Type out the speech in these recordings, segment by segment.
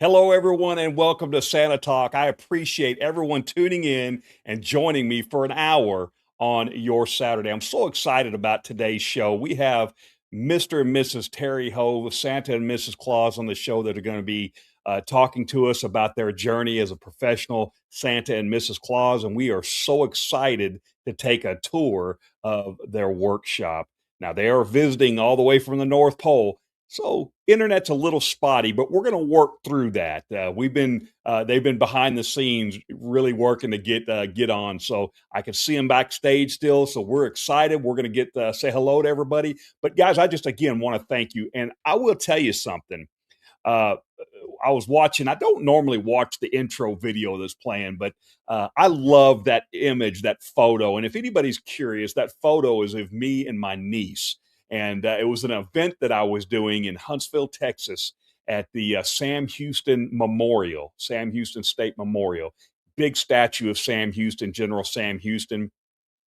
Hello, everyone, and welcome to Santa Talk. I appreciate everyone tuning in and joining me for an hour on your Saturday. I'm so excited about today's show. We have Mr. and Mrs. Terry Hoeve, Santa and Mrs. Claus on the show that are going to be talking to us about their journey as a professional Santa and Mrs. Claus. And we are so excited to take a tour of their workshop. Now, they are visiting all the way from the North Pole. So internet's a little spotty, but we're going to work through that. They've been behind the scenes, really working to get on. So I can see them backstage still. So we're excited. We're going to get say hello to everybody. But guys, I just again want to thank you, and I will tell you something. Uh, I was watching. I don't normally watch the intro video that's playing, but I love that image, that photo. And if anybody's curious, that photo is of me and my niece. And it was an event that I was doing in Huntsville, Texas, at the Sam Houston Memorial, Sam Houston State Memorial. Big statue of Sam Houston, General Sam Houston,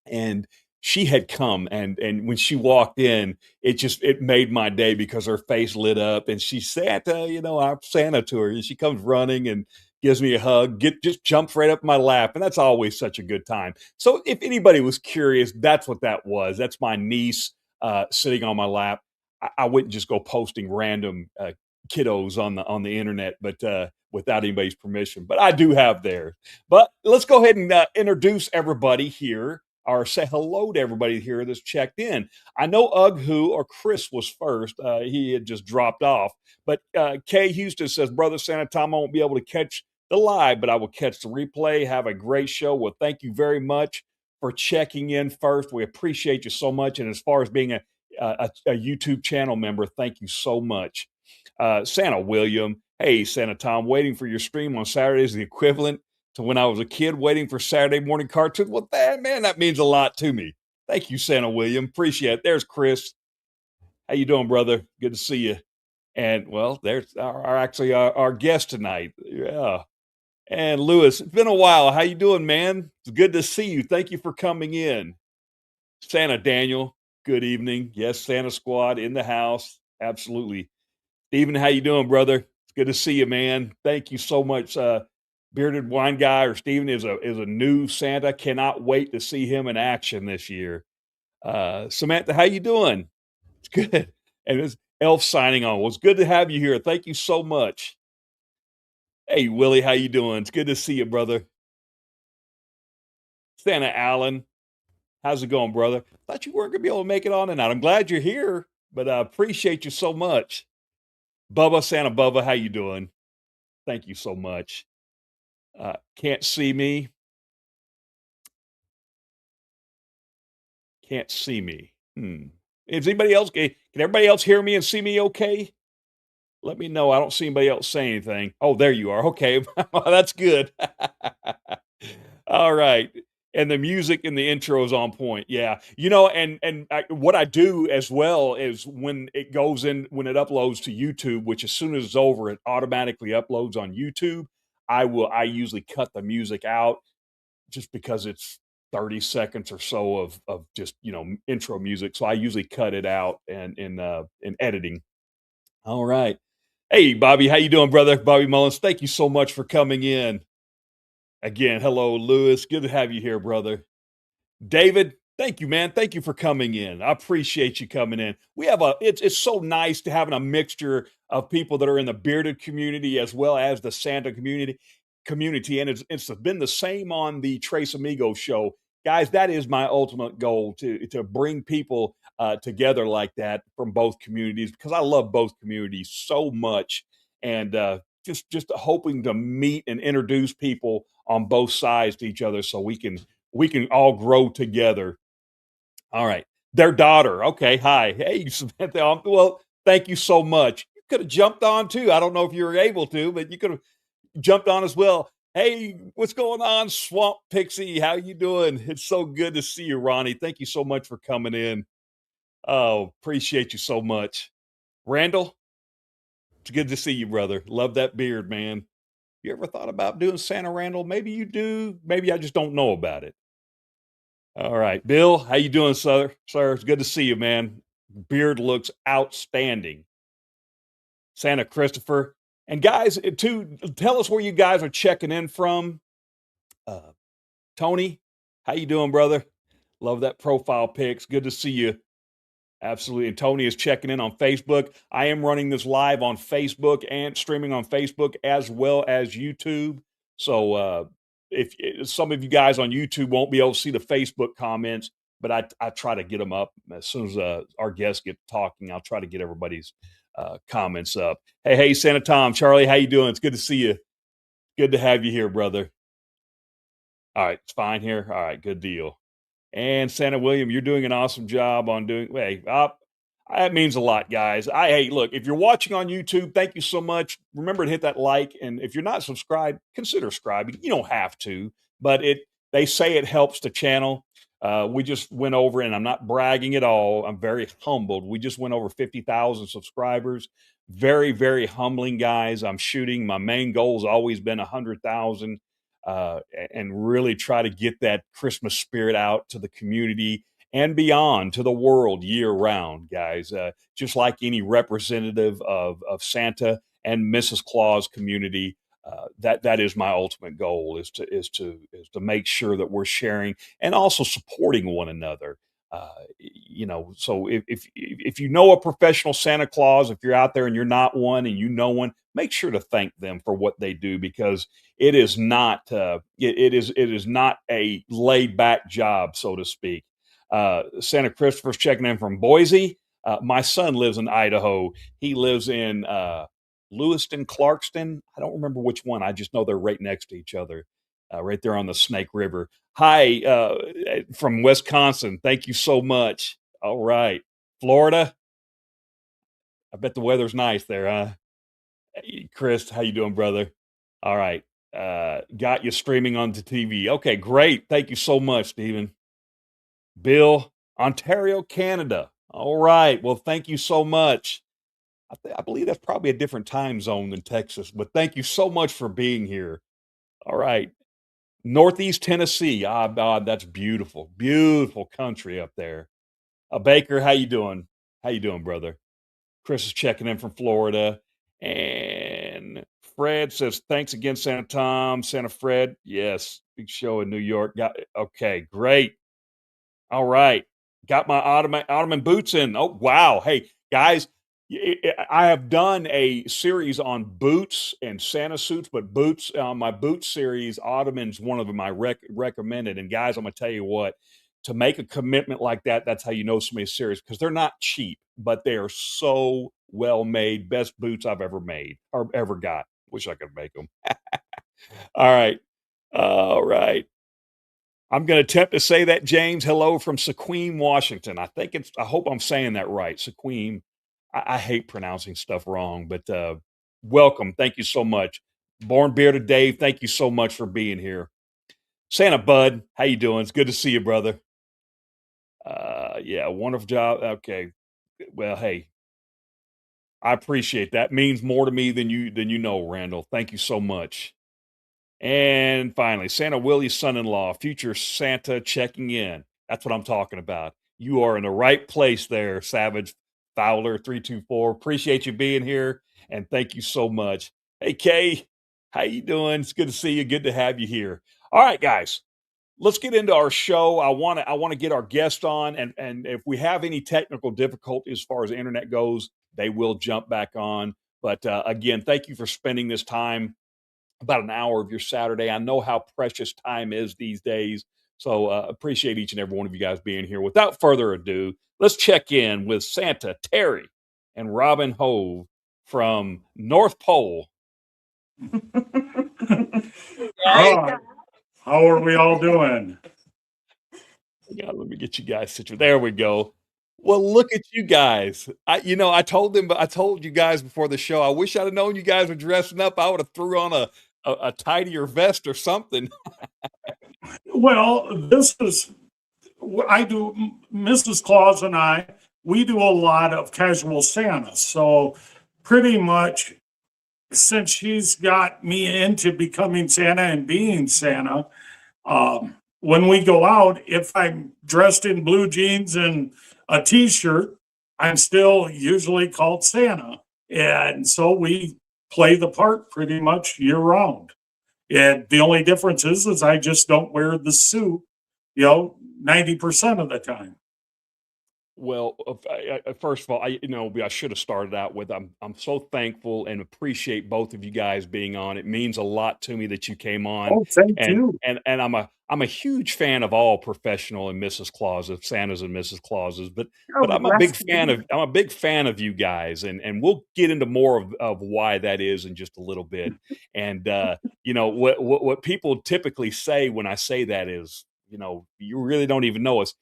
and she had come, and when she walked in, it made my day because her face lit up, and she Santa, I'm Santa to her, and she comes running and gives me a hug, just jumps right up in my lap, and that's always such a good time. So if anybody was curious, that's what that was. That's my niece sitting on my lap. I wouldn't just go posting random kiddos on the internet, but without anybody's permission. But I do have theirs. But let's go ahead and introduce everybody here, or say hello to everybody here that's checked in. I know Who or Chris was first. He had just dropped off. But Kay Houston says, Brother Santa Tom, I won't be able to catch the live, but I will catch the replay. Have a great show. Well, thank you very much for checking in first. We appreciate you so much. And as far as being a YouTube channel member, thank you so much. Santa William, hey, Santa Tom, waiting for your stream on Saturdays, the equivalent to when I was a kid waiting for Saturday morning cartoons. Well, that means a lot to me. Thank you, Santa William. Appreciate it. There's Chris. How you doing, brother? Good to see you. And well, there's our guest tonight. Yeah. And Lewis, it's been a while. How you doing, man? It's good to see you. Thank you for coming in. Santa Daniel, good evening. Yes, Santa Squad in the house. Absolutely. Stephen, how you doing, brother? It's good to see you, man. Thank you so much. Bearded Wine Guy or Stephen is a new Santa. Cannot wait to see him in action this year. Samantha, how you doing? It's good. And it's Elf signing on. Well, it's good to have you here. Thank you so much. Hey, Willie, how you doing? It's good to see you, brother. Santa Allen, how's it going, brother? Thought you weren't gonna be able to make it on tonight. I'm glad you're here, but I appreciate you so much. Bubba, Santa Bubba, how you doing? Thank you so much. Can't see me. Can't see me. Is anybody else? Can everybody else hear me and see me okay? Let me know. I don't see anybody else say anything. Oh, there you are. Okay. That's good. All right. And the music and the intro is on point. Yeah. What I do as well is when it goes in, when it uploads to YouTube, which as soon as it's over, it automatically uploads on YouTube. I usually cut the music out just because it's 30 seconds or so of just, intro music. So I usually cut it out and in editing. All right. Hey, Bobby, how you doing, brother? Bobby Mullins, thank you so much for coming in. Again, hello, Lewis. Good to have you here, brother. David, thank you, man. Thank you for coming in. I appreciate you coming in. It's so nice to having a mixture of people that are in the bearded community as well as the Santa community. And it's been the same on the Trace Amigos show. Guys, that is my ultimate goal to bring people together like that from both communities, because I love both communities so much. And just hoping to meet and introduce people on both sides to each other so we can all grow together. All right. Their daughter. Okay. Hi. Hey, Samantha. Well, thank you so much. You could have jumped on too. I don't know if you were able to, but you could have jumped on as well. Hey, what's going on, Swamp Pixie? How you doing? It's so good to see you, Ronnie. Thank you so much for coming in. Oh, appreciate you so much. Randall, it's good to see you, brother. Love that beard, man. You ever thought about doing Santa, Randall? Maybe you do. Maybe I just don't know about it. All right. Bill, how you doing, sir? Sir, it's good to see you, man. Beard looks outstanding. Santa Christopher, And guys, tell us where you guys are checking in from. Uh, Tony, how you doing, brother? Love that profile pics. Good to see you. Absolutely. And Tony is checking in on Facebook. I am running this live on Facebook and streaming on Facebook as well as YouTube. So if some of you guys on YouTube won't be able to see the Facebook comments, but I try to get them up as soon as our guests get talking. I'll try to get everybody's comments up. Hey, Santa Tom, Charlie, how you doing? It's good to see you. Good to have you here, brother. All right, it's fine here. All right, good deal. And Santa William, you're doing an awesome job on doing. Hey, that means a lot, guys. Hey, look, if you're watching on YouTube, thank you so much. Remember to hit that like, and if you're not subscribed, consider subscribing. You don't have to, but they say it helps the channel. We just went over, and I'm not bragging at all. I'm very humbled. We just went over 50,000 subscribers. Very, very humbling, guys. I'm shooting. My main goal has always been 100,000 and really try to get that Christmas spirit out to the community and beyond, to the world year round, guys. Just like any representative of Santa and Mrs. Claus community, that is my ultimate goal is to make sure that we're sharing and also supporting one another. So if you know a professional Santa Claus, if you're out there and you're not one and you know one, make sure to thank them for what they do, because it is not it is not a laid back job, so to speak. Santa Christopher's checking in from Boise. My son lives in Idaho. He lives in Lewiston, Clarkston. I don't remember which one. I just know they're right next to each other, right there on the Snake River. Hi, from Wisconsin. Thank you so much. All right, Florida. I bet the weather's nice there, huh? Hey, Chris, how you doing, brother? All right. Got you streaming on the TV. Okay, great. Thank you so much, Stephen. Bill, Ontario, Canada. All right. Well, thank you so much. I believe that's probably a different time zone than Texas, but thank you so much for being here. All right. Northeast Tennessee. That's beautiful. Beautiful country up there. Baker, how you doing? How you doing, brother? Chris is checking in from Florida. And Fred says, thanks again, Santa Tom. Santa Fred. Yes. Big show in New York. Okay, great. All right. Got my Ottoman boots in. Oh, wow. Hey, guys, I have done a series on boots and Santa suits, but boots, my boot series, Ottoman's one of them I recommended. And guys, I'm going to tell you what, to make a commitment like that, that's how you know somebody's serious, because they're not cheap, but they are so well made. Best boots I've ever made or ever got. Wish I could make them. All right. All right. I'm going to attempt to say that, James. Hello from Sequim, Washington. I hope I'm saying that right. Sequim. I hate pronouncing stuff wrong, but welcome. Thank you so much. Born Bearded Dave, thank you so much for being here. Santa Bud, how you doing? It's good to see you, brother. Yeah, wonderful job. Okay. Well, hey, I appreciate that. Means more to me than you know, Randall. Thank you so much. And finally, Santa Willie's son-in-law, future Santa checking in. That's what I'm talking about. You are in the right place there, Savage Fowler 324. Appreciate you being here, and thank you so much. Hey, Kay, how you doing? It's good to see you. Good to have you here. All right, guys, let's get into our show. I want to get our guest on, and if we have any technical difficulty as far as the internet goes, they will jump back on. But again, thank you for spending this time, about an hour of your Saturday. I know how precious time is these days. So appreciate each and every one of you guys being here. Without further ado, let's check in with Santa, Terry, and Robin Hoeve from North Pole. How are we all doing? Yeah, let me get you guys situated. There we go. Well, look at you guys. I told you guys before the show, I wish I'd have known you guys were dressing up. I would have threw on a tidier vest or something. Well, I do, Mrs. Claus and we do a lot of casual Santa. So pretty much since she's got me into becoming Santa and being Santa, when we go out, if I'm dressed in blue jeans and a t-shirt, I'm still usually called Santa. And so we play the part pretty much year round. And the only difference is I just don't wear the suit, 90% of the time. Well, first of all, I should have started out with I'm so thankful and appreciate both of you guys being on. It means a lot to me that you came on, Oh, thank and you. and I'm a huge fan of all professional and Mrs. Clauses, Santas and Mrs. Clauses, but Oh, bless you. I'm a big fan of you guys, and we'll get into more of why that is in just a little bit. And what people typically say when I say that is, you really don't even know us.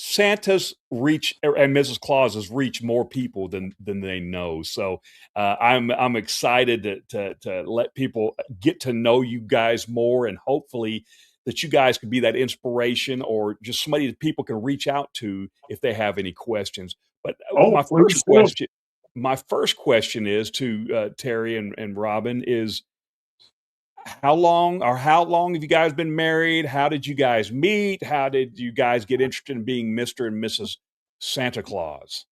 Santa's reach and Mrs. Claus's reach more people than they know. So I'm excited to let people get to know you guys more, and hopefully that you guys can be that inspiration or just somebody that people can reach out to if they have any questions. But Oh, please do. my first question is to Terry and Robin is how long have you guys been married? How did you guys meet? How did you guys get interested in being Mr. and Mrs. Santa Claus?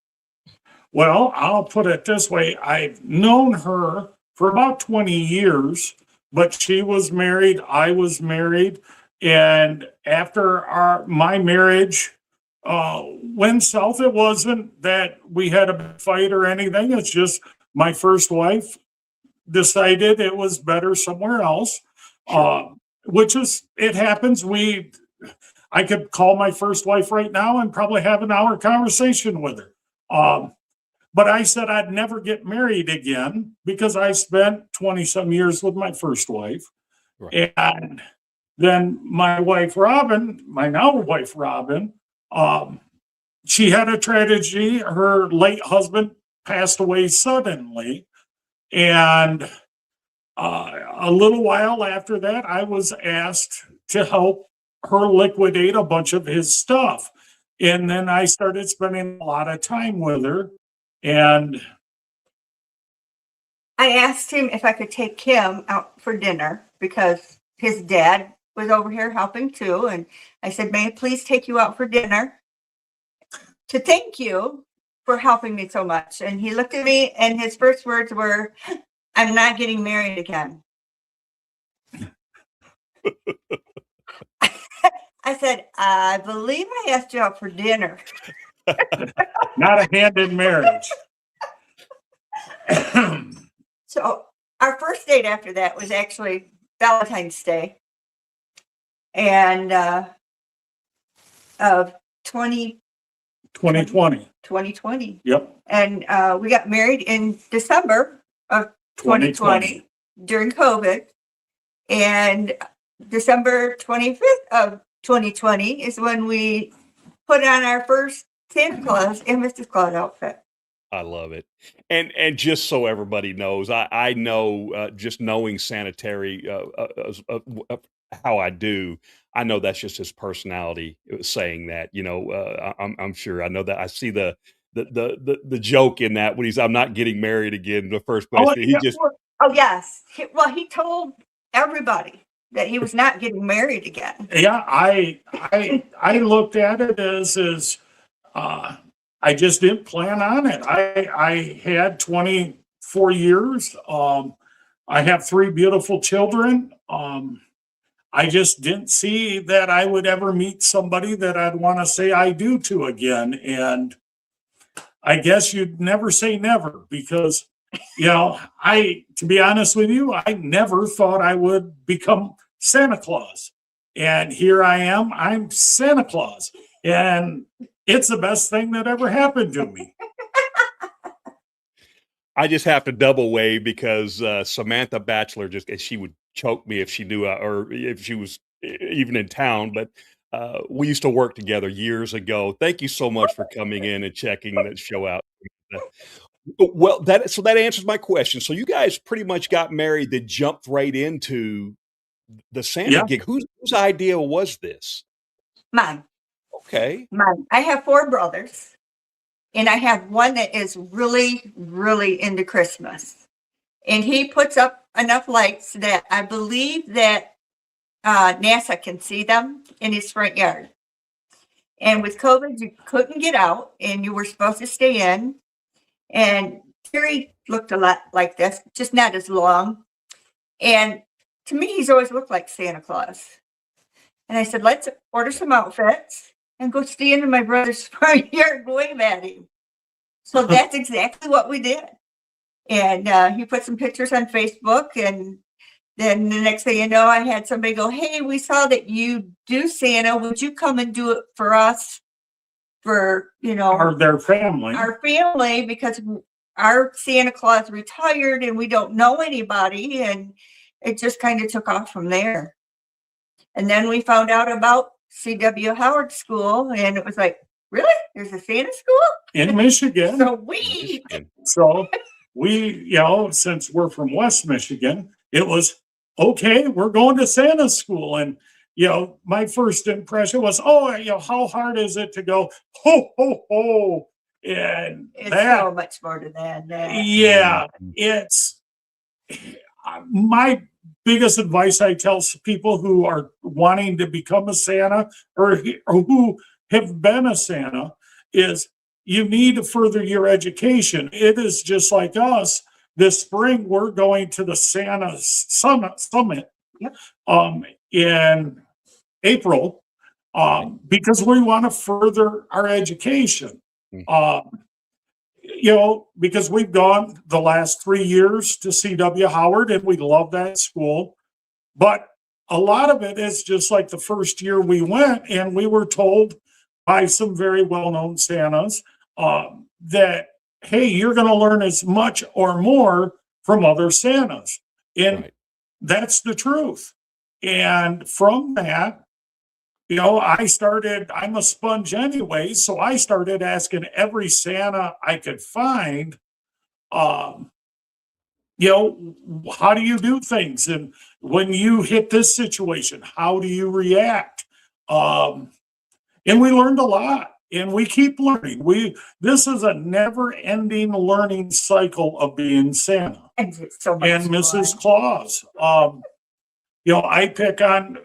Well, I'll put it this way. I've known her for about 20 years, but she was married, I was married, and after my marriage went south, it wasn't that we had a big fight or anything. It's just my first wife decided it was better somewhere else. Sure. Which is, it happens. I could call my first wife right now and probably have an hour conversation with her. But I said I'd never get married again because I spent 20 some years with my first wife. Right. And then my wife, Robin, my now wife, Robin, she had a tragedy. Her late husband passed away suddenly. And a little while after that, I was asked to help her liquidate a bunch of his stuff. And then I started spending a lot of time with her. And I asked him if I could take him out for dinner because his dad was over here helping too. And I said, may I please take you out for dinner to thank you for helping me so much? And he looked at me and his first words were, I'm not getting married again. I said, I believe I asked you out for dinner. not a hand in marriage. So our first date after that was actually Valentine's Day. And of 2020. 2020. Yep. And we got married in December of 2020 during COVID. And December 25th of 2020 is when we put on our first Santa Claus and Mrs. Claus outfit. I love it. And just so everybody knows, I know just knowing Sanitary how I do, I know that's just his personality saying that. I'm sure. I know that. I see the joke in that when I'm not getting married again in the first place. Oh yes. He told everybody that he was not getting married again. Yeah, I looked at it as I just didn't plan on it. I had 24 years. I have 3 beautiful children. I just didn't see that I would ever meet somebody that I'd want to say I do to again. And I guess you'd never say never because, to be honest with you, I never thought I would become Santa Claus. And here I am, I'm Santa Claus. And it's the best thing that ever happened to me. I just have to double wave because Samantha Batchelor she would choke me if she knew or if she was even in town. But we used to work together years ago. Thank you so much for coming in and checking that show out. Well, that answers my question. So you guys pretty much got married that jumped right into the Santa gig. Whose idea was this? Mine. Okay. Mine. I have 4 brothers. And I have one that is really, really into Christmas. And he puts up enough lights that I believe that NASA can see them in his front yard. And with COVID, you couldn't get out and you were supposed to stay in. And Terry looked a lot like this, just not as long. And to me, he's always looked like Santa Claus. And I said, let's order some outfits and go stand in my brother's front yard and wave at him. So that's exactly what we did. And he put some pictures on Facebook. And then the next thing you know, I had somebody go, hey, we saw that you do Santa. Would you come and do it for us? For, their family. Our family, because our Santa Claus retired and we don't know anybody. And it just kind of took off from there. And then we found out about C.W. Howard School, and it was like, really? There's a Santa school? In Michigan. So we, since we're from West Michigan, it was, okay, we're going to Santa school. And, my first impression was, how hard is it to go, ho, ho, ho. And it's so much more to that. Yeah, it's my biggest advice I tell people who are wanting to become a Santa or who have been a Santa is you need to further your education. It is just like us. This spring, we're going to the Santa Summit in April because we want to further our education. Because we've gone the last 3 years to C.W. Howard and we love that school. But a lot of it is just like the first year we went and we were told by some very well-known Santas that, hey, you're going to learn as much or more from other Santas. And that's the truth. And from that, I'm a sponge anyway, so I started asking every Santa I could find, how do you do things? And when you hit this situation, how do you react? And we learned a lot, and we keep learning. This is a never-ending learning cycle of being Santa and Mrs. Claus. I pick on,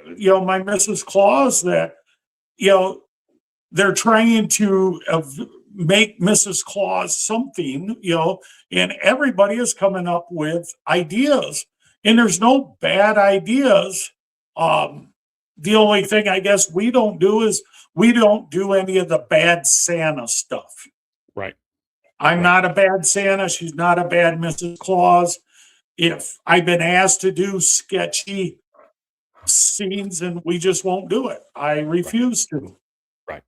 my Mrs. Claus that, they're trying to make Mrs. Claus something, and everybody is coming up with ideas. And there's no bad ideas. The only thing I guess we don't do is we don't do any of the bad Santa stuff. Right. I'm not a bad Santa. She's not a bad Mrs. Claus. If I've been asked to do sketchy scenes and we just won't do it. I refuse to. Right.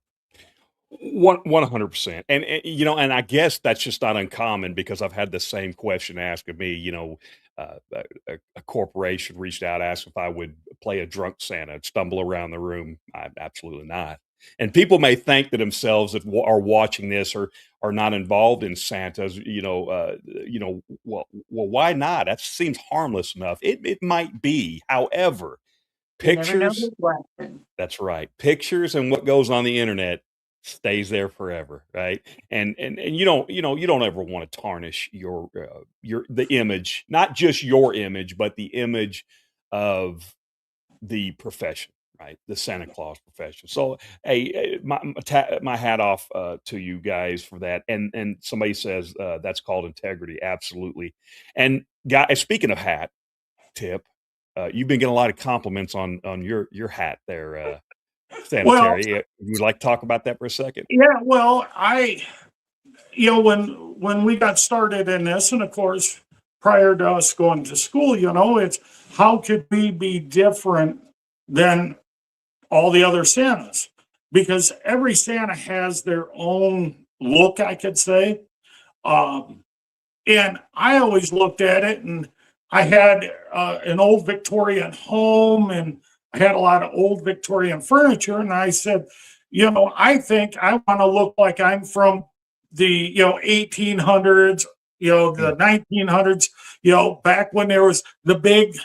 100%. And and I guess that's just not uncommon because I've had the same question asked of me, a corporation reached out, asked if I would play a drunk Santa, stumble around the room. Absolutely not. And people may think to themselves that are watching this or are not involved in Santas, well, why not? That seems harmless enough. It might be. However, pictures, that's right. Pictures and what goes on the internet stays there forever, right? And you don't ever want to tarnish the image, not just your image, but the image of the profession, right? The Santa Claus profession. So, hey, my hat off to you guys for that. And somebody says that's called integrity, absolutely. And guys, speaking of hat tip, you've been getting a lot of compliments on your hat there, Sanitary. Would you like to talk about that for a second? Yeah, well, when we got started in this, and of course, prior to us going to school, it's how could we be different than all the other Santas? Because every Santa has their own look, I could say. And I always looked at it, and I had an old Victorian home, and I had a lot of old Victorian furniture, and I said, I think I want to look like I'm from the 1800s, the 1900s, back when there was the big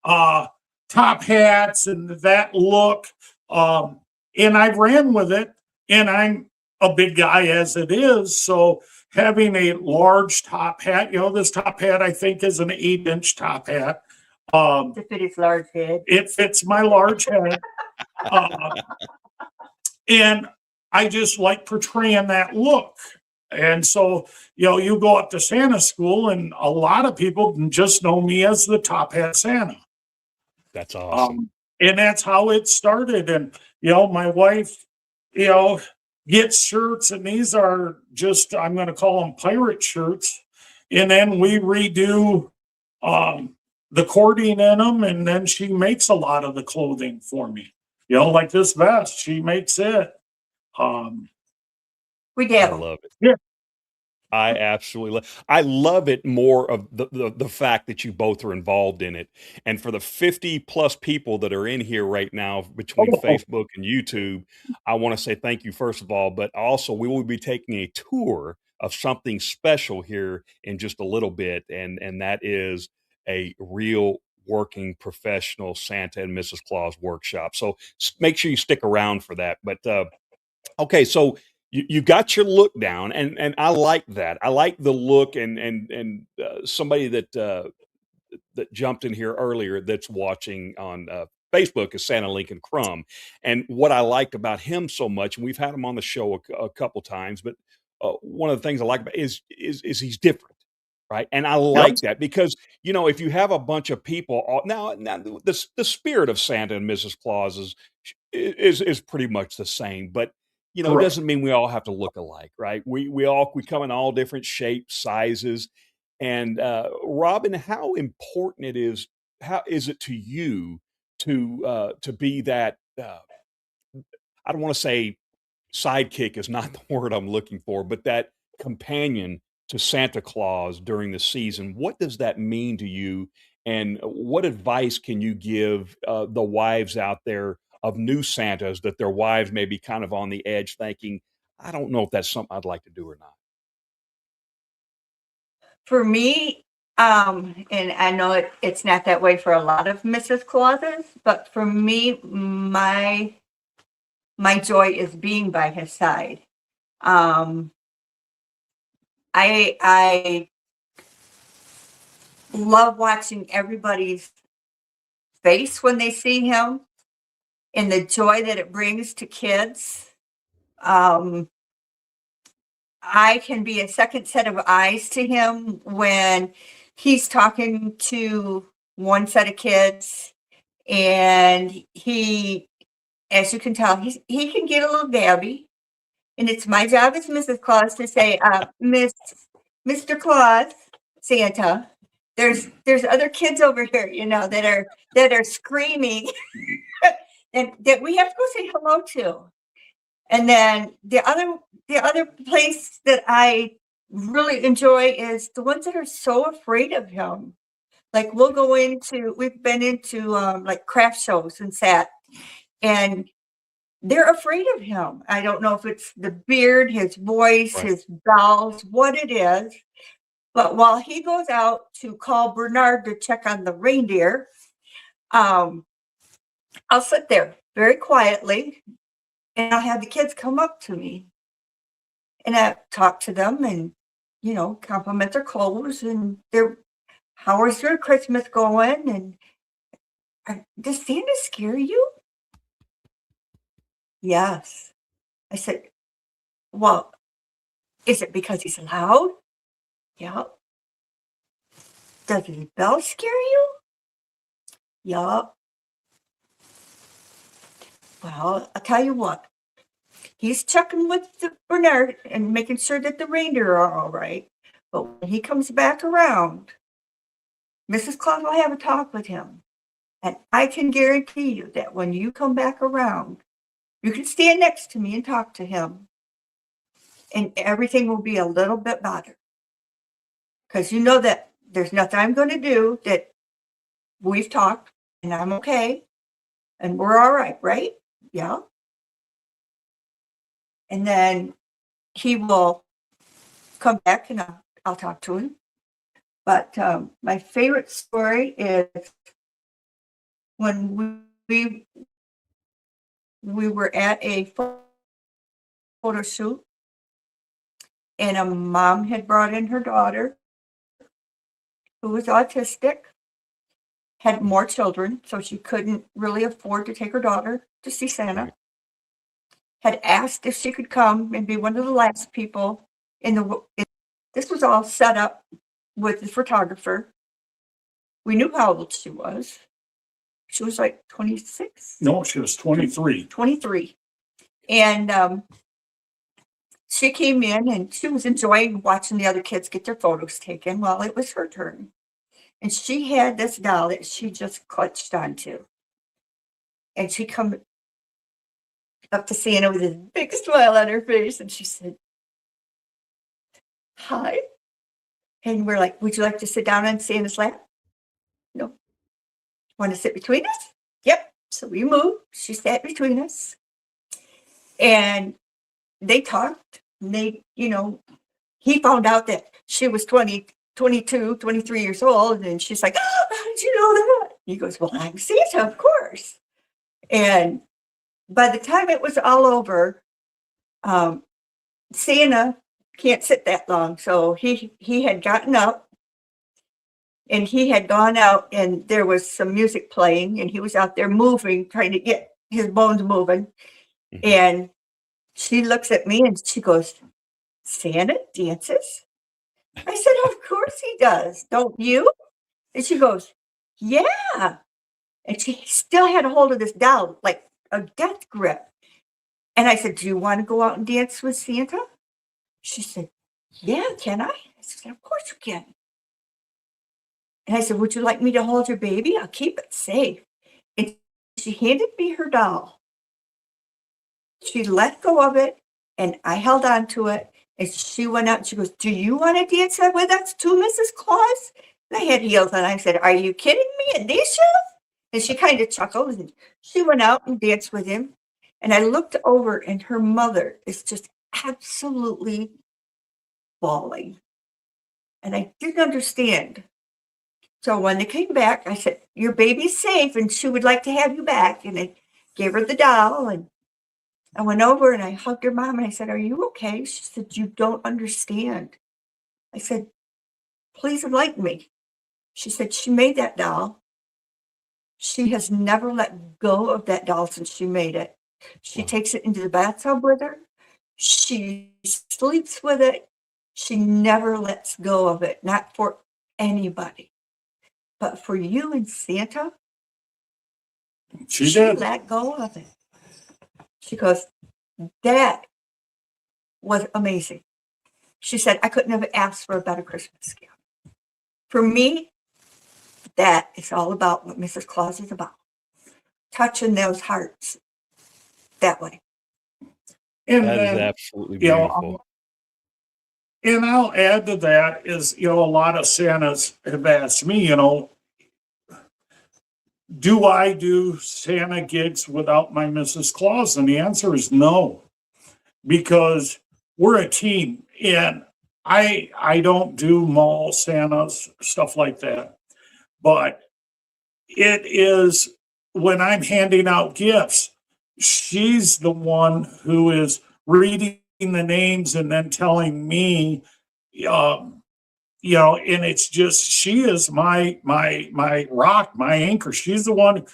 top hats and that look. And I ran with it, and I'm a big guy as it is, so having a large top hat, this top hat I think is an 8-inch top hat. To fit his large head. It fits my large head. And I just like portraying that look. And so, you go up to Santa school, and a lot of people just know me as the Top Hat Santa. That's awesome. And that's how it started. And, my wife, gets shirts, and these are just, I'm going to call them pirate shirts. And then we redo the cording in them, and then she makes a lot of the clothing for me. Like this vest, she makes it. We I do. love it. Yeah. I absolutely I love it more of the fact that you both are involved in it. And for the 50 plus people that are in here right now between Oh, Facebook and YouTube, I want to say thank you first of all, but also we will be taking a tour of something special here in just a little bit, and that is a real working professional Santa and Mrs. Claus workshop. So make sure you stick around for that. But okay, so you got your look down, and I like that. I like the look, and somebody that jumped in here earlier that's watching on Facebook is Santa Lincoln Crumb, and what I liked about him so much, and we've had him on the show a couple times, but one of the things I like about is he's different. Right. And I yep. like that because, if you have a bunch of people now the spirit of Santa and Mrs. Claus is pretty much the same, but it Correct. doesn't mean we all have to look alike, right? We come in all different shapes, sizes. And Robin, how important how is it to you to be that I don't want to say sidekick is not the word I'm looking for, but that companion to Santa Claus during the season. What does that mean to you? And what advice can you give the wives out there of new Santas that their wives may be kind of on the edge thinking, I don't know if that's something I'd like to do or not? For me, and I know it's not that way for a lot of Mrs. Clauses, but for me, my joy is being by his side. I love watching everybody's face when they see him and the joy that it brings to kids. I can be a second set of eyes to him when he's talking to one set of kids, and he, as you can tell, he can get a little gabby, and it's my job as Mrs. Claus to say, Mr. Claus, Santa, there's other kids over here, that are screaming and that we have to go say hello to. And then the other place that I really enjoy is the ones that are so afraid of him. Like we've been into like craft shows and sat, and they're afraid of him. I don't know if it's the beard, his voice, Right. his bells, what it is. But while he goes out to call Bernard to check on the reindeer, I'll sit there very quietly, and I'll have the kids come up to me, and I talk to them and, compliment their clothes and how is their Christmas going? And does Santa scare you? Yes. I said, well, is it because he's loud? Yeah. Does his bell scare you? Yeah. Well, I'll tell you what. He's checking with the Bernard and making sure that the reindeer are all right. But when he comes back around, Mrs. Claus will have a talk with him. And I can guarantee you that when you come back around, you can stand next to me and talk to him. And everything will be a little bit better. Because you know that there's nothing I'm going to do, that we've talked and I'm okay. And we're all right? Yeah. And then he will come back and I'll talk to him. But my favorite story is when we were at a photo shoot, and a mom had brought in her daughter who was autistic, had more children, so she couldn't really afford to take her daughter to see Santa. Right. Had asked if she could come and be one of the last people This was all set up with the photographer. We knew how old she was. She was like 26. No, she was 23. 23. And she came in and she was enjoying watching the other kids get their photos taken. Well, it was her turn. And she had this doll that she just clutched onto. And she come up to Santa with this big smile on her face. And she said, "Hi." And we're like, "Would you like to sit down on Santa's lap?" "No." "Want to sit between us?" "Yep." So we moved. She sat between us. And they talked. And he found out that she was 20, 22, 23 years old. And she's like, "Oh, how did you know that?" He goes, "Well, I'm Santa, of course." And by the time it was all over, Santa can't sit that long. So he had gotten up and he had gone out and there was some music playing and he was out there moving, trying to get his bones moving. Mhm. And she looks at me and she goes, "Santa dances?" I said, "Of course he does. Don't you?" And she goes, "Yeah." And she still had a hold of this doll, like a death grip. And I said, "Do you want to go out and dance with Santa?" She said, "Yeah, can I?" I said, "Of course you can." And I said, "Would you like me to hold your baby? I'll keep it safe." And she handed me her doll. She let go of it and I held on to it. And she went out and she goes, "Do you want to dance with us too, Mrs. Claus?" And I had heels on. I said, "Are you kidding me in these shoes?" And she kind of chuckled and she went out and danced with him. And I looked over and her mother is just absolutely bawling. And I didn't understand. So when they came back, I said, "Your baby's safe and she would like to have you back." And I gave her the doll and I went over and I hugged her mom and I said, "Are you okay?" She said, "You don't understand." I said, "Please enlighten me." She said, "She made that doll. She has never let go of that doll since she made it. She Wow. takes it into the bathtub with her. She sleeps with it. She never lets go of it, not for anybody. But for you and Santa, She she did. let go of it." She goes, "That was amazing." She said, "I couldn't have asked for a better Christmas gift." For me, that is all about what Mrs. Claus is about. Touching those hearts that way. And That is then, absolutely you know, beautiful. and I'll add to that is, a lot of Santas have asked me, do I do Santa gigs without my Mrs. Claus? And the answer is no, because we're a team and I don't do mall Santas, stuff like that. But it is when I'm handing out gifts, she's the one who is reading the names and then telling me, and it's just she is my rock, my anchor. She's the one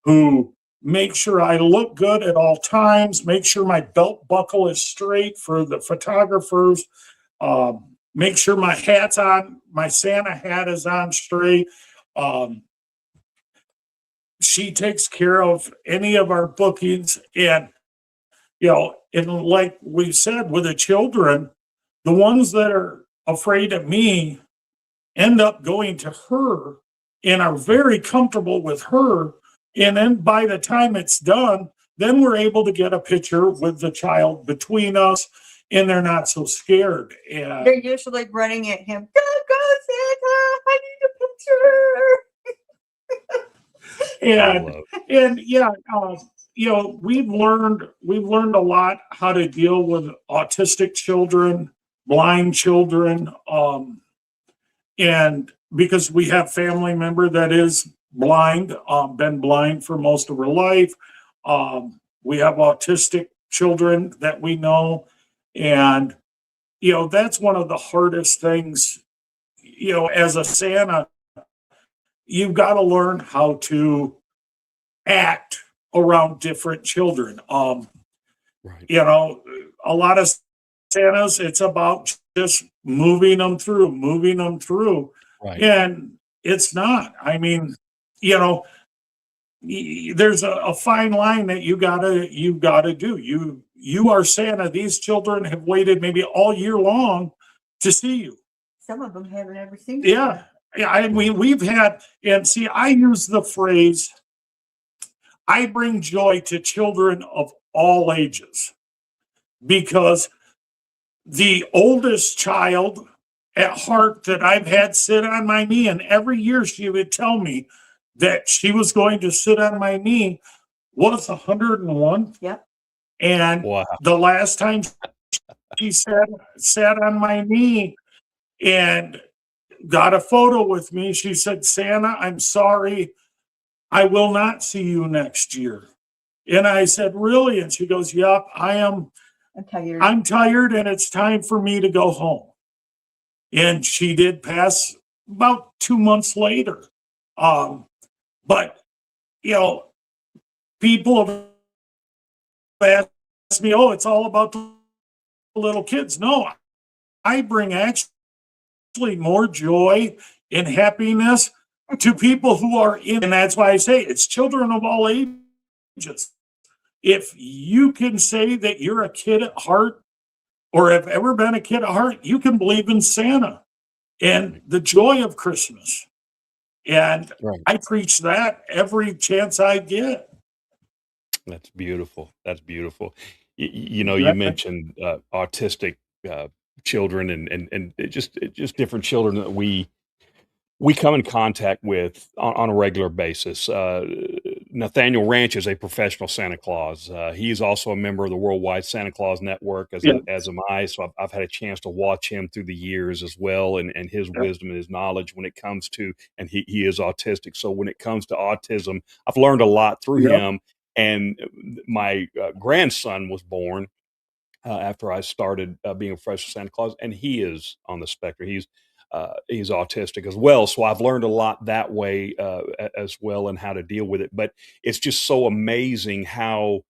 who makes sure I look good at all times, make sure my belt buckle is straight for the photographers, make sure my hat's on, my Santa hat is on straight. She takes care of any of our bookings, and and like we said with the children, the ones that are afraid of me end up going to her and are very comfortable with her. And then by the time it's done, then we're able to get a picture with the child between us and they're not so scared. And They're usually running at him, "Go, go, Santa, I need a picture." I and love it. and yeah, we've learned a lot how to deal with autistic children, blind children, and because we have family member that is blind, been blind for most of her life. We have autistic children that we know, and that's one of the hardest things. As a Santa, you've got to learn how to act around different children. Right. A lot of Santas, it's about just moving them through. Right. And it's not. I mean, you know, there's a fine line that you gotta do. You are Santa. These children have waited maybe all year long to see you. Some of them haven't ever seen you. Yeah. Yeah. I mean, we've had, and see, I use the phrase, I bring joy to children of all ages, because the oldest child at heart that I've had sit on my knee, and every year she would tell me that she was going to sit on my knee, was 101. Yep. And Wow. the last time she sat on my knee and got a photo with me, she said, Santa, I'm sorry, I will not see you next year. And I said, really? And she goes, yep, I'm tired and it's time for me to go home. And she did pass about 2 months later. But, you know, people have asked me, oh, it's all about the little kids. No, I bring actually more joy and happiness to people who are in, and that's why I say it's children of all ages. If you can say that you're a kid at heart or have ever been a kid at heart, you can believe in Santa and the joy of Christmas. And Right. I preach that every chance I get. That's beautiful. That's beautiful. You know, you mentioned autistic children and just different children that we come in contact with on a regular basis. Nathaniel Ranch is a professional Santa Claus. He is also a member of the Worldwide Santa Claus Network, as am I. So I've had a chance to watch him through the years as well, and his wisdom and his knowledge when it comes to, and he is autistic. So when it comes to autism, I've learned a lot through him. And my grandson was born after I started being a professional Santa Claus, and he is on the spectrum. He's autistic as well, so I've learned a lot that way as well, and how to deal with it. But it's just so amazing how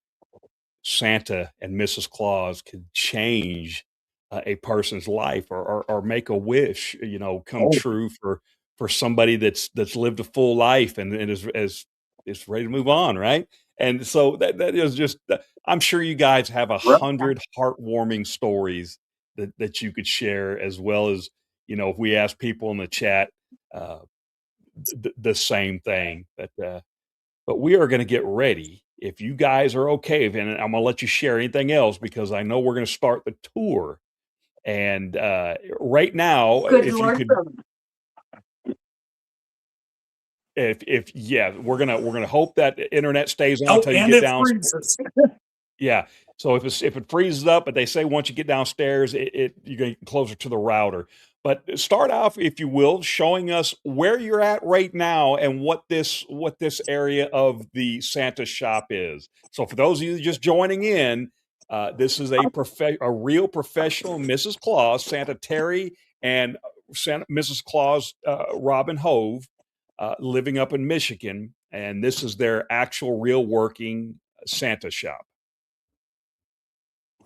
Santa and Mrs. Claus could change a person's life, or make a wish, you know, come true for somebody that's lived a full life and is ready to move on, right? And so that is just, I'm sure you guys have 100 heartwarming stories that you could share, as well as, you know, if we ask people in the chat the same thing. But we are going to get ready, if you guys are okay, and I'm going to let you share anything else, because I know we're going to start the tour. And right now, Good if Lord, you could, if yeah, we're gonna hope that the internet stays on until you get down. Yeah. So if it freezes up, but they say once you get downstairs, you're getting closer to the router. But start off, if you will, showing us where you're at right now and what this area of the Santa shop is. So for those of you just joining in, this is a real professional Mrs. Claus, Santa Terry and Mrs. Claus Robin Hoeve, living up in Michigan, and this is their actual real working Santa shop.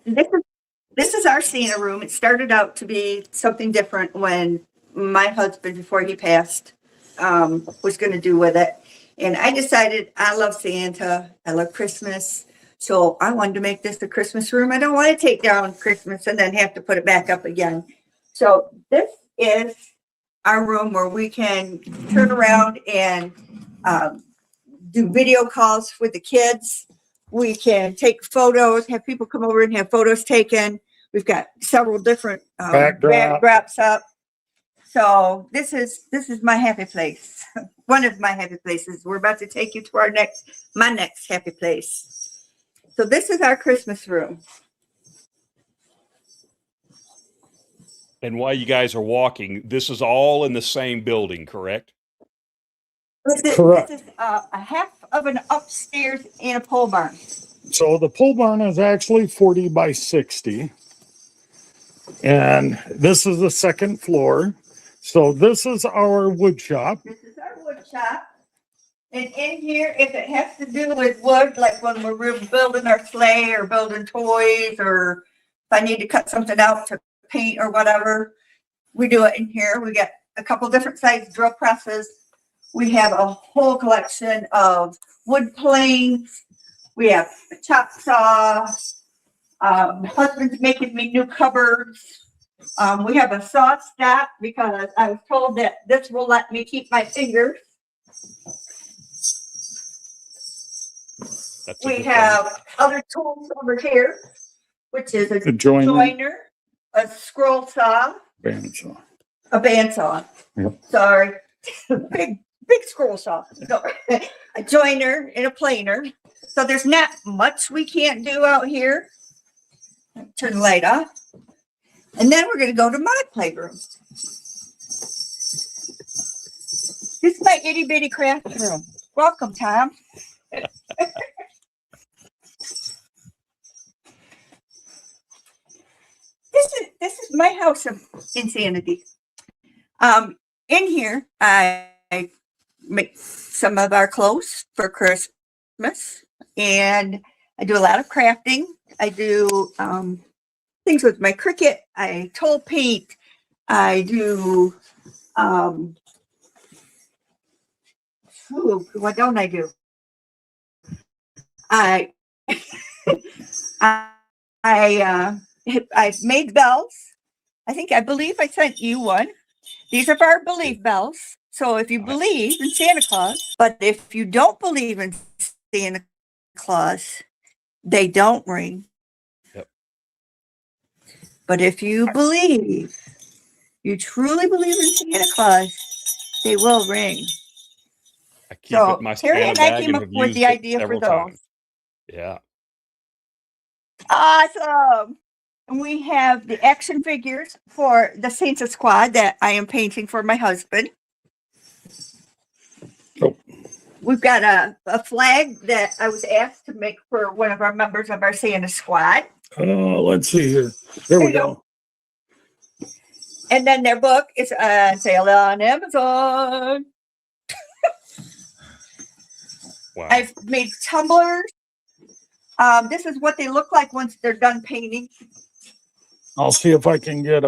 This is our Santa room. It started out to be something different when my husband, before he passed, was going to do with it. And I decided I love Santa. I love Christmas. So I wanted to make this a Christmas room. I don't want to take down Christmas and then have to put it back up again. So this is our room where we can turn around and do video calls with the kids. We can take photos, have people come over and have photos taken. We've got several different backdrops up. So this is my happy place. One of my happy places. We're about to take you to my next happy place. So this is our Christmas room. And while you guys are walking, this is all in the same building, correct? Correct. This is a half of an upstairs and a pole barn. So the pole barn is actually 40 by 60. And this is the second floor. So this is our wood shop. This is our wood shop. And in here, if it has to do with wood, like when we're building our sleigh or building toys or I need to cut something out to paint or whatever, we do it in here. We get a couple different size drill presses. We have a whole collection of wood planes. We have a chop saw. My husband's making me new cupboards. We have a saw stack because I was told that this will let me keep my fingers. We have other tools over here, which is a joiner, a scroll saw, Bandsaw. a bandsaw. Yep. Sorry, big scroll saw. No. A joiner and a planer. So there's not much we can't do out here. Turn the light off. And then we're going to go to my playroom. This is my itty bitty craft room. Welcome, Tom. This is my house of insanity. In here, I make some of our clothes for Christmas, and I do a lot of crafting. I do things with my Cricut. I toll paint. I do what don't I do? I've made bells. I believe I sent you one. These are our belief bells. So if you believe in Santa Claus, but if you don't believe in Santa Claus, they don't ring. Yep. But if you believe, you truly believe in Santa Claus, they will ring. I keep it in my Terry and I came up with the idea for those. Times. Yeah. Awesome. And we have the action figures for the Santa Squad that I am painting for my husband. Oh. We've got a flag that I was asked to make for one of our members of our Santa Squad. Let's see here. There we go. And then their book is on sale on Amazon. Wow. I've made tumblers. This is what they look like once they're done painting. I'll see if I can get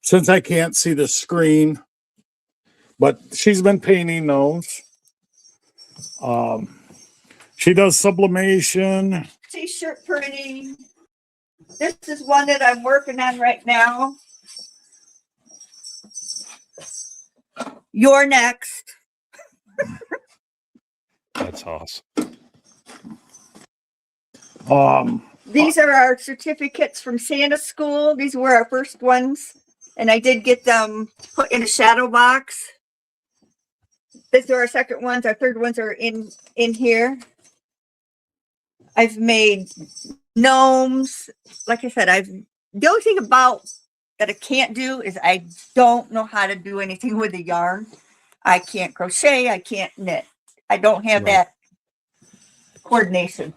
since I can't see the screen, but she's been painting those. She does sublimation. T-shirt printing. This is one that I'm working on right now. You're next. That's awesome. These are our certificates from Santa School. These were our first ones, and I did get them put in a shadow box. These are our second ones. Our third ones are in here. I've made gnomes. Like I said, the only thing about that I can't do is I don't know how to do anything with a yarn. I can't crochet. I can't knit. I don't have that coordination.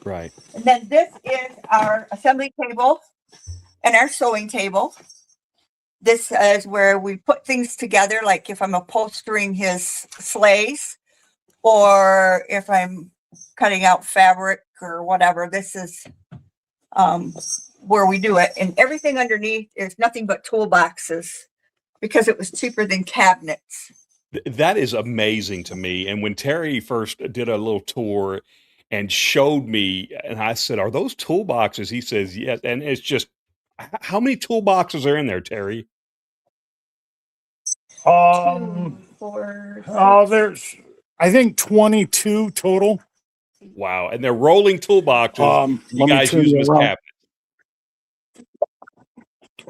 Right. And then this is our assembly table and our sewing table. This is where we put things together, like if I'm upholstering his sleighs or if I'm cutting out fabric or whatever. This is where we do it. And everything underneath is nothing but toolboxes because it was cheaper than cabinets. That is amazing to me. And when Terry first did a little tour and showed me, and I said, "Are those toolboxes?" He says, "Yes." And it's just, how many toolboxes are in there, Terry? 2, 4, 6. There's, I think 22 total. Wow. And they're rolling toolboxes. You guys use them as cabinets.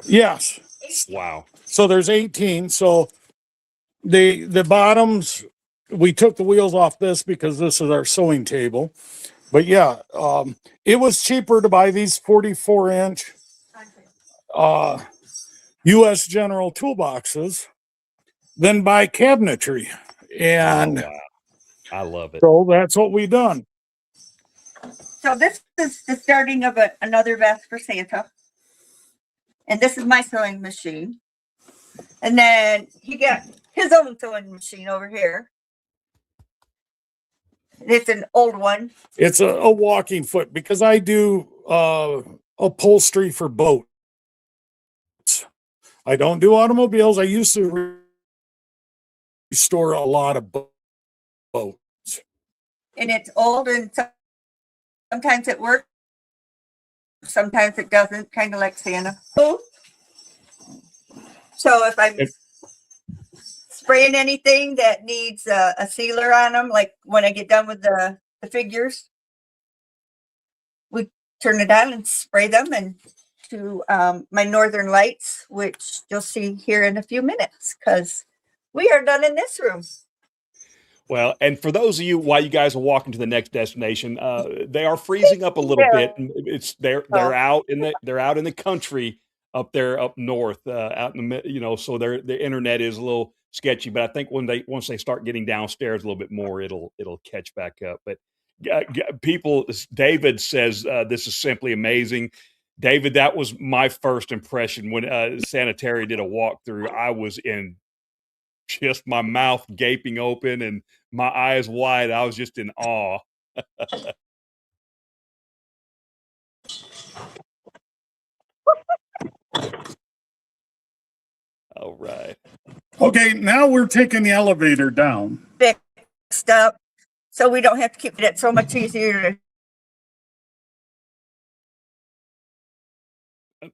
Yes. Wow. So there's 18. So the bottoms, we took the wheels off this because this is our sewing table. But yeah, it was cheaper to buy these 44-inch U.S. General toolboxes than buy cabinetry. And wow. I love it. So that's what we done. So this is the starting of another vest for Santa. And this is my sewing machine. And then he got his own sewing machine over here. It's an old one. It's a walking foot because I do upholstery for boats. I don't do automobiles. I used to restore a lot of boats. And it's old, and sometimes it works, sometimes it doesn't, kind of like Santa. So if I'm spraying anything that needs a sealer on them, like when I get done with the figures, we turn it on and spray them, and to my Northern Lights, which you'll see here in a few minutes, because we are done in this room. Well, and for those of you, while you guys are walking to the next destination, they are freezing up a little bit. And they're out in the country up there up north, out in the so the internet is a little sketchy. But I think once they start getting downstairs a little bit more, it'll catch back up. But people, David says this is simply amazing. David, that was my first impression when Sanitary did a walkthrough. I was in just my mouth gaping open and my eyes wide. I was just in awe. All right. Okay, now we're taking the elevator down. Fixed up, so we don't have to keep it so much easier.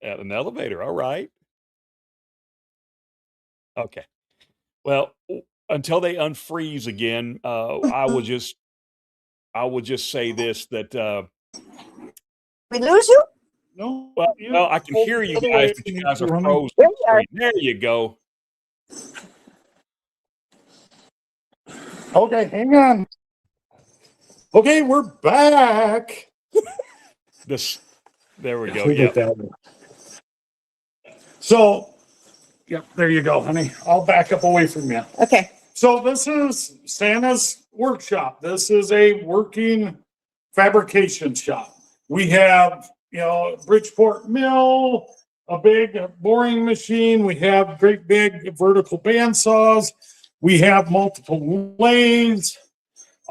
At an elevator. All right. Okay. Well, until they unfreeze again, I will just say this, that We lose you? No. well, I can hear you guys, but you guys are frozen. There you go. Okay, hang on. Okay, we're back. There we go. Yeah. So, yep, there you go, honey. I'll back up away from you. Okay. So this is Santa's workshop. This is a working fabrication shop. We have, Bridgeport mill, a big boring machine. We have great big vertical bandsaws. We have multiple lathes.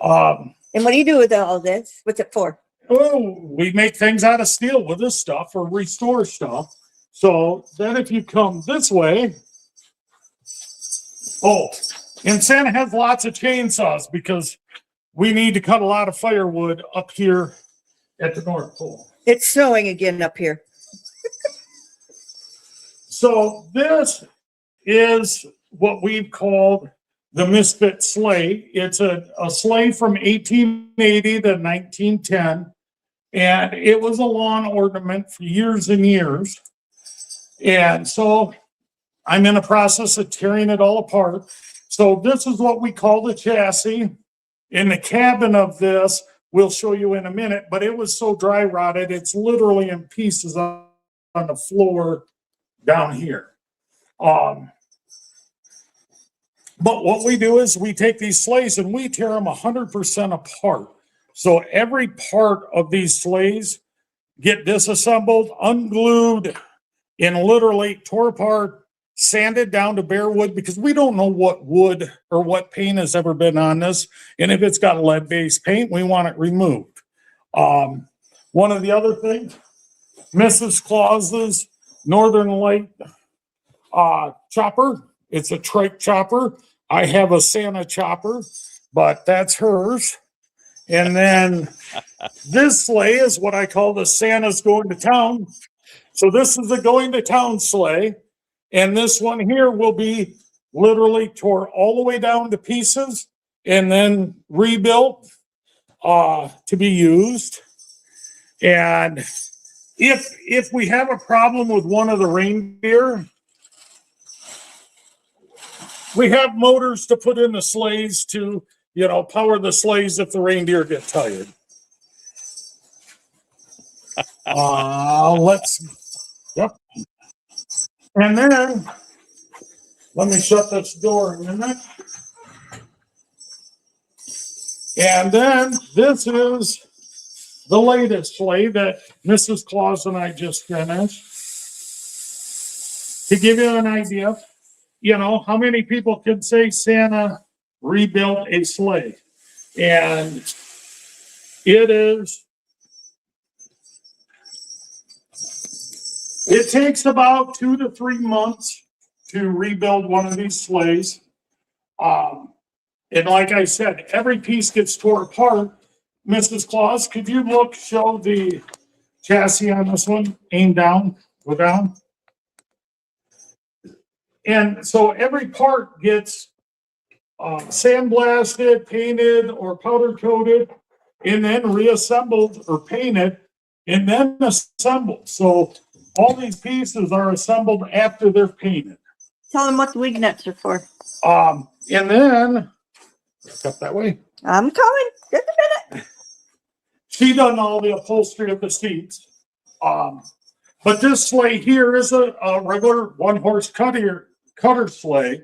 And what do you do with all this? What's it for? Oh, we make things out of steel with this stuff or restore stuff. So then if you come this way, and Santa has lots of chainsaws because we need to cut a lot of firewood up here at the North Pole. It's snowing again up here. So this is what we've called the Misfit sleigh. It's a sleigh from 1880 to 1910. And it was a lawn ornament for years and years. And so I'm in the process of tearing it all apart. So this is what we call the chassis. In the cabin of this, we'll show you in a minute, but it was so dry rotted, it's literally in pieces on the floor down here. But what we do is we take these sleighs and we tear them 100% apart. So every part of these sleighs get disassembled, unglued, and literally tore apart, sanded down to bare wood, because we don't know what wood or what paint has ever been on this. And if it's got lead-based paint, we want it removed. One of the other things, Mrs. Claus's Northern Light chopper. It's a trike chopper. I have a Santa chopper, but that's hers. And then this sleigh is what I call the Santa's Going to Town. So this is the going to town sleigh. And this one here will be literally tore all the way down to pieces and then rebuilt to be used. And if we have a problem with one of the reindeer, we have motors to put in the sleighs to, power the sleighs if the reindeer get tired. Yep. And then, let me shut this door a minute. And then this is the latest sleigh that Mrs. Claus and I just finished. To give you an idea, how many people could say Santa rebuilt a sleigh? And It is. It takes about 2 to 3 months to rebuild one of these sleighs. And like I said, every piece gets tore apart. Mrs. Claus, could you show the chassis on this one? Aim down, go down. And so every part gets sandblasted, painted, or powder coated, and then reassembled or painted, and then assembled. So all these pieces are assembled after they're painted. Tell them what the wing nuts are for. And then up that way. I'm coming. Just a minute. She done all the upholstery of the seats. But this sleigh here is a regular one-horse cutter sleigh.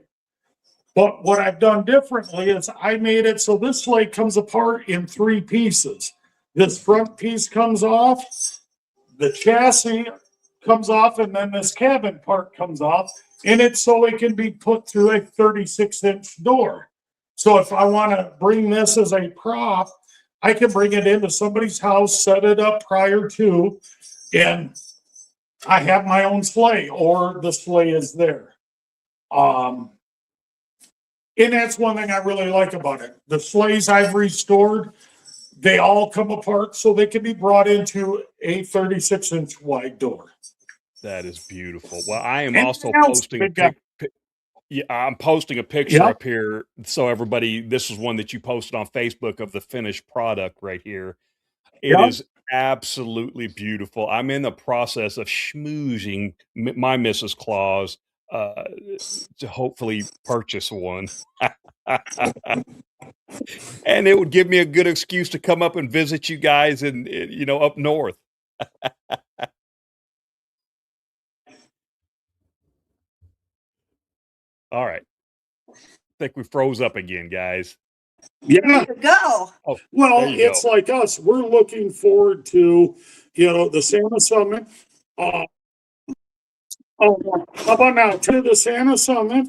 But what I've done differently is I made it so this sleigh comes apart in 3 pieces. This front piece comes off, the chassis comes off, and then this cabin part comes off. And it's so it can be put through a 36-inch door. So if I want to bring this as a prop, I can bring it into somebody's house, set it up prior to, and I have my own sleigh, or the sleigh is there. And that's one thing I really like about it. The sleighs I've restored, they all come apart so they can be brought into a 36-inch wide door. That is beautiful. Well, I am And also now- posting I'm posting a picture Yep. up here. So everybody, this is one that you posted on Facebook of the finished product right here. It Yep. is absolutely beautiful. I'm in the process of schmoozing my Mrs. Claus to hopefully purchase one. And it would give me a good excuse to come up and visit you guys in up north. All right. I think we froze up again, guys. Yeah. Go. Oh, Well, there you it's like us. We're looking forward to, the Santa Summit. How about now to the Santa Summit?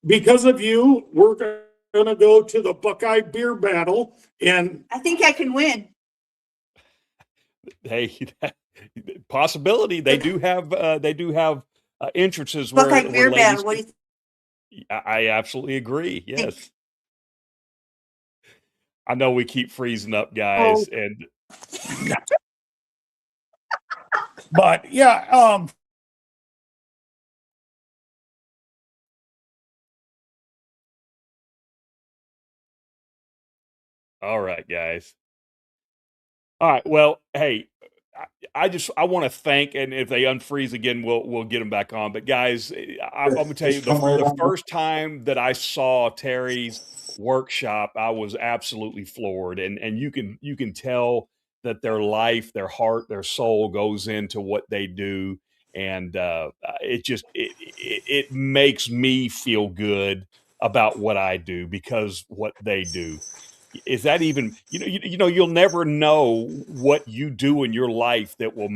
Because of you, we're going to go to the Buckeye Beer Battle, and I think I can win. Hey, possibility. They do have entrances where Buckeye Beer ladies Battle. What do you think? I absolutely agree. Yes. I know we keep freezing up, guys, and but yeah, all right, guys. All right. Well, hey, I want to thank, and if they unfreeze again, we'll get them back on. But guys, I'm gonna tell you the first time that I saw Terry's workshop, I was absolutely floored, and you can tell that their life, their heart, their soul goes into what they do, and it makes me feel good about what I do because what they do. Is that even you'll never know what you do in your life that will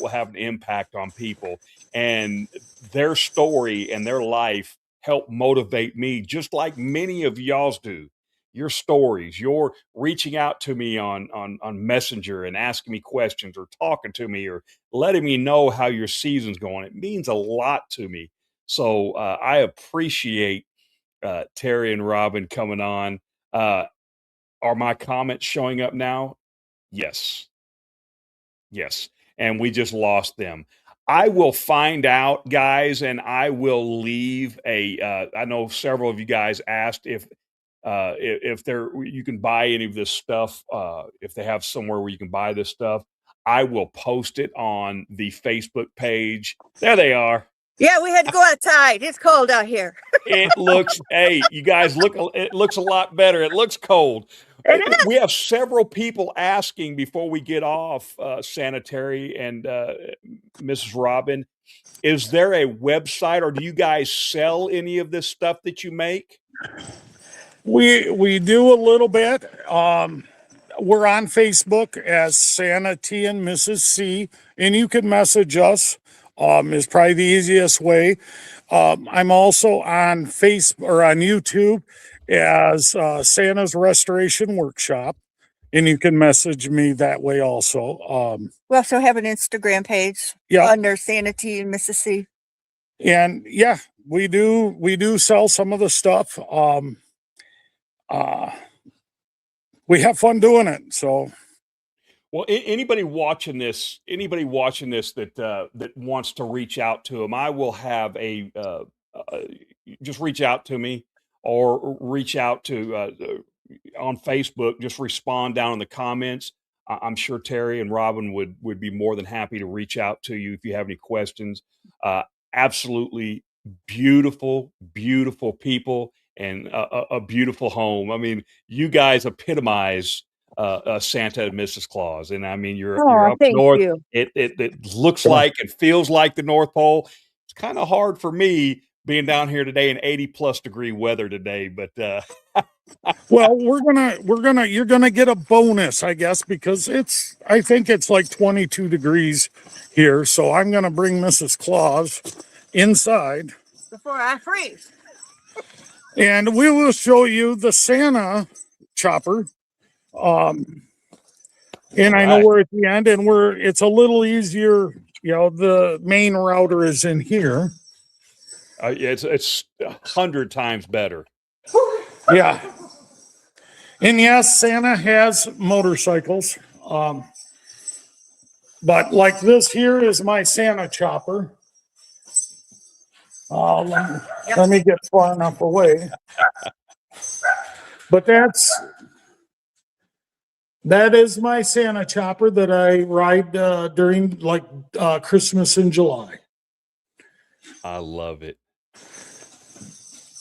have an impact on people, and their story and their life help motivate me just like many of y'all's do. Your stories, your reaching out to me on Messenger and asking me questions or talking to me or letting me know how your season's going, it means a lot to me. So I appreciate Terry and Robin coming on. Are my comments showing up now? Yes. Yes. And we just lost them. I will find out, guys, and I will leave I know several of you guys asked if you can buy any of this stuff, if they have somewhere where you can buy this stuff. I will post it on the Facebook page. There they are. Yeah, we had to go outside. It's cold out here. It looks, hey, you guys it looks a lot better. It looks cold. We have several people asking before we get off, Sanitary and Mrs. Robin, is there a website or do you guys sell any of this stuff that you make? we do a little bit. We're on Facebook as Santa T and Mrs. C, and you can message us. Is probably the easiest way. I'm also on Facebook or on YouTube as Santa's Restoration Workshop, and you can message me that way also. We also have an Instagram page Yeah. under Sanity in Mississippi. And yeah, we do sell some of the stuff. We have fun doing it. So Well, anybody watching this that that wants to reach out to him, I will have just reach out to me or reach out to on Facebook. Just respond down in the comments. I'm sure Terry and Robin would be more than happy to reach out to you if you have any questions. Uh, Absolutely beautiful, beautiful people and a beautiful home. I mean, you guys epitomize Santa and Mrs. Claus. And I mean, you're Oh, up thank north. you. It looks Yeah. like and feels like the North Pole. It's kind of hard for me being down here today in 80+ degree weather today, but well, you're gonna get a bonus, I guess, because I think it's like 22 degrees here. So I'm gonna bring Mrs. Claus inside Before I freeze. and we will show you the Santa chopper. And I know Alright. we're at the end and it's a little easier. You know, the main router is in here. Yeah, it's 100 times better. Yeah. And yes, Santa has motorcycles. But like this here is my Santa chopper. Let me get far enough away. But that is my Santa chopper that I ride during like Christmas in July. I love it.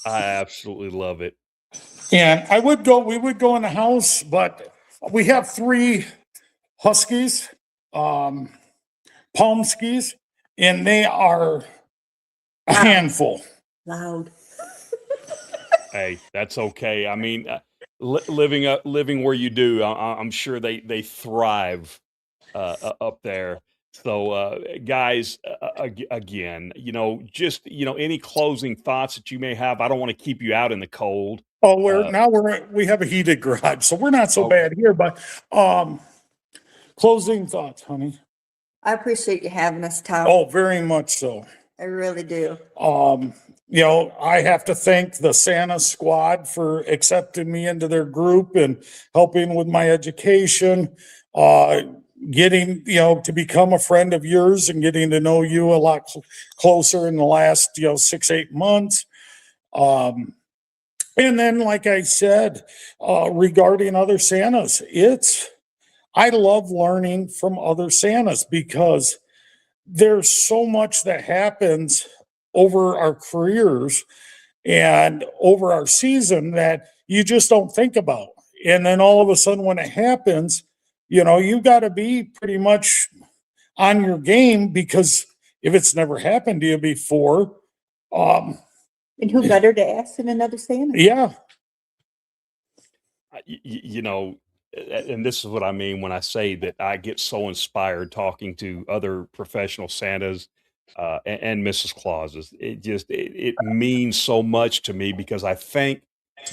I absolutely love it. And we would go in the house, but we have 3 Huskies, Palmskis, and they are a handful. Loud. Hey, that's okay. I mean, living where you do, I'm sure they thrive up there. So, guys, again, just any closing thoughts that you may have. I don't want to keep you out in the cold. Oh, we have a heated garage, so we're not so bad here. But closing thoughts, honey. I appreciate you having us, Tom. Oh, very much so. I really do. I have to thank the Santa squad for accepting me into their group and helping with my education. Getting, to become a friend of yours and getting to know you a lot closer in the last, 6-8 months. And then, like I said, regarding other Santas, I love learning from other Santas because there's so much that happens over our careers and over our season that you just don't think about. And then all of a sudden when it happens, you've got to be pretty much on your game because if it's never happened to you before, And who better to ask than another Santa? yeah. And this is what I mean when I say that I get so inspired talking to other professional Santas and Mrs. Clauses. It means so much to me because I think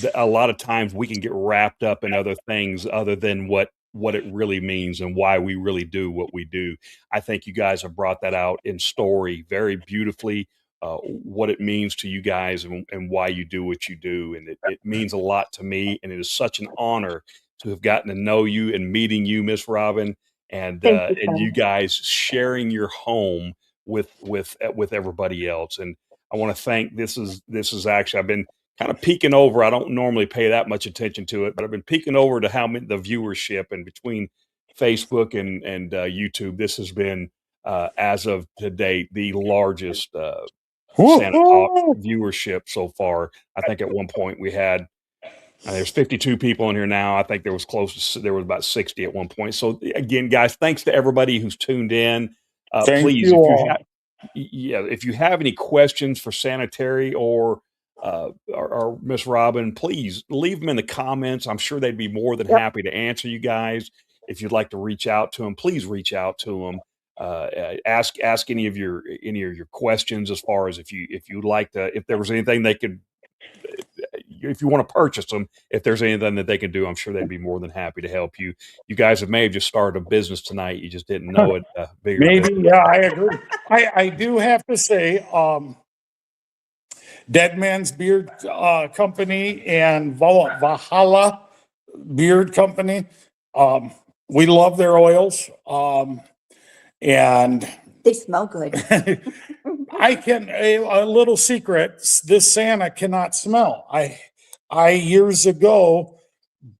that a lot of times we can get wrapped up in other things other than what it really means and why we really do what we do. I think you guys have brought that out in story very beautifully. What it means to you guys and why you do what you do. And it means a lot to me. And it is such an honor to have gotten to know you and meeting you, Miss Robin, and you guys sharing your home with everybody else. And I want to thank, this is actually, I've been kind of peeking over. I don't normally pay that much attention to it, but I've been peeking over to how many, the viewership, and between Facebook and YouTube, this has been, as of today, the largest Santa Talk viewership so far. I think at one point we had there's 52 people in here now. I think there was about 60 at one point. So again, guys, thanks to everybody who's tuned in. Please, if you have any questions for Sanitary or Miss Robin, please leave them in the comments. I'm sure they'd be more than happy to answer you guys. If you'd like to reach out to them, please reach out to them. Ask any of your questions as far as if you'd like to, if there was anything they could if you want to purchase them, if there's anything that they can do, I'm sure they'd be more than happy to help you. You guys may have just started a business tonight. You just didn't know it. Bigger Maybe, business. yeah, I agree. I do have to say, Dead Man's Beard Company and Valhalla Beard Company, we love their oils. And They smell good. I can, a little secret, this Santa cannot smell. I years ago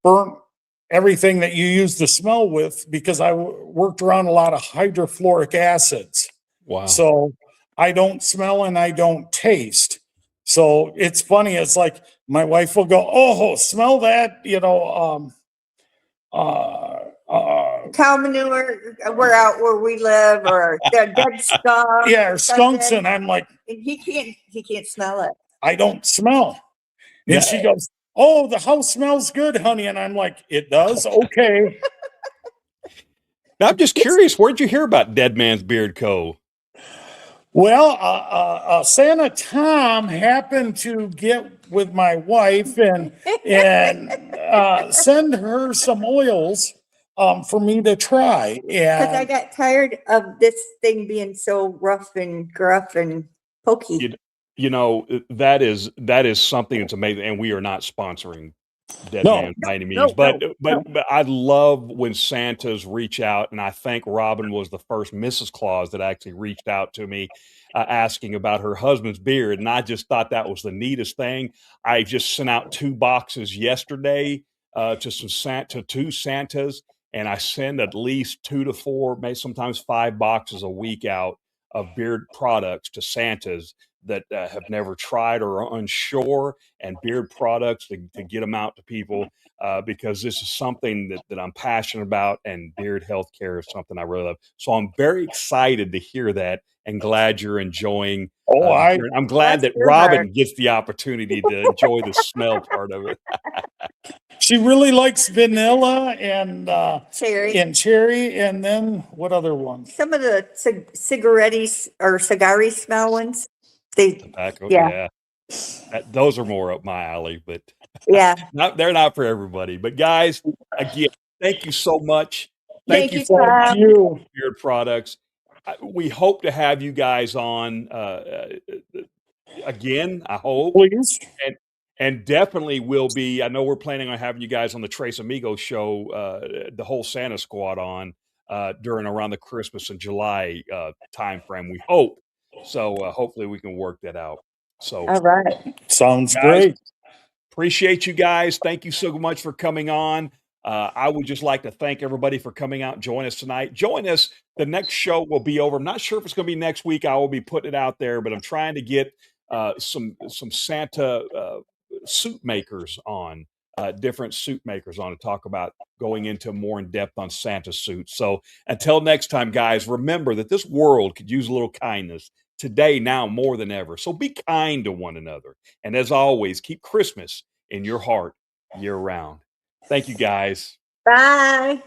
burnt everything that you use to smell with because I worked around a lot of hydrofluoric acids. Wow. So I don't smell and I don't taste. So it's funny. It's like my wife will go, "Oh, smell that," Cow manure, we're out where we live, or the dead skunk. yeah, or skunks, and I'm like, and he can't smell it. I don't smell. And Yeah. she goes, "Oh, the house smells good, honey." And I'm like, "It does? Okay." Now, I'm just curious, where'd you hear about Dead Man's Beard Co.? Well, Santa Tom happened to get with my wife and send her some oils for me to try. Because I And got tired of this thing being so rough and gruff and pokey. You know, that is something that's amazing, and we are not sponsoring Dead No, Man by any means, no, but no. I love when Santas reach out, and I think Robin was the first Mrs. Claus that actually reached out to me asking about her husband's beard, and I just thought that was the neatest thing. I just sent out 2 boxes yesterday to 2 Santas, and I send at least 2 to 4, maybe sometimes 5 boxes a week out of beard products to Santas that have never tried or are unsure, and beard products to get them out to people because this is something that I'm passionate about, and beard healthcare is something I really love. So I'm very excited to hear that, and glad you're enjoying. I'm glad that Robin gets the opportunity to enjoy the smell part of it. she really likes vanilla and Cherry. and then what other ones? Some of the cigarettes or cigar smell ones. Tobacco, yeah. Those are more up my alley, but yeah, they're not for everybody. But guys, again, thank you so much. Thank you, Thank you. Beard products. We hope to have you guys on again. I hope, Please. and definitely will be. I know we're planning on having you guys on the Trace Amigos show, the whole Santa squad on during around the Christmas and July time frame. We hope. So hopefully we can work that out. So all right. Sounds guys, great. Appreciate you guys. Thank you so much for coming on. I would just like to thank everybody for coming out and joining us tonight. Join us. The next show will be over. I'm not sure if it's going to be next week. I will be putting it out there, but I'm trying to get some Santa suit makers on, different suit makers on to talk about going into more in depth on Santa suits. So until next time, guys, remember that this world could use a little kindness today, now more than ever. So be kind to one another. And as always, keep Christmas in your heart year round. Thank you, guys. Bye.